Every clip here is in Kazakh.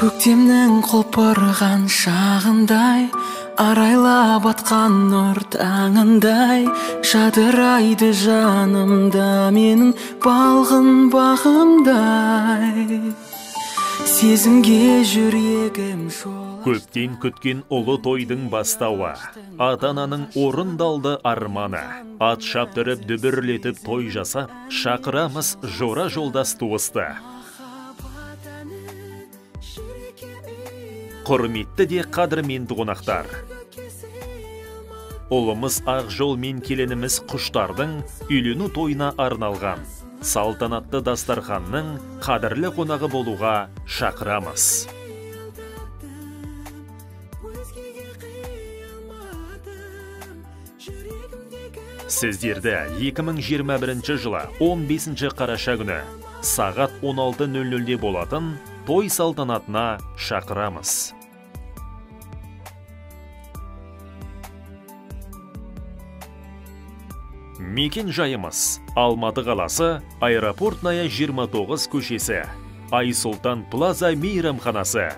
Көктемнің құлпырған шағындай, арайлап атқан нұр таңындай, жадырайды жанымда менің балғын бағымдай. Сезімге жүрегім жол. Көптен күткен ұлы тойдың бастауы, ата-ананың орындалды арманы. Ат шаптырып дүбірлетіп той жасап, шақырамыз жора жолдас туысты. Құрметті де қадірменді қонақтар. Ұлымыз Ақжол мен келініміз Құштардың үйлену тойына арналған салтанатты дастарханның қадірлі қонағы болуға шақырамыз. Сіздерді 2021 жылы 15 қараша күні сағат 16:00-де болатын той салтанатына шақырамыз. Мекен жайымыз Алматы қаласы, Аэропортная 29 көшесі, Айсұлтан Плаза мейрамханасы.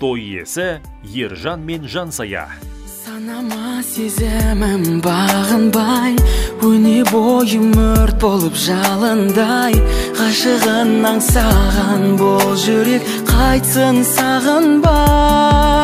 Той иесі Ержан мен Жансая. Санама сезімім бағынбай, өне бойым өрт болып жалындай. Ғашығын аңсаған бұл жүрек қайтсын сағынбай.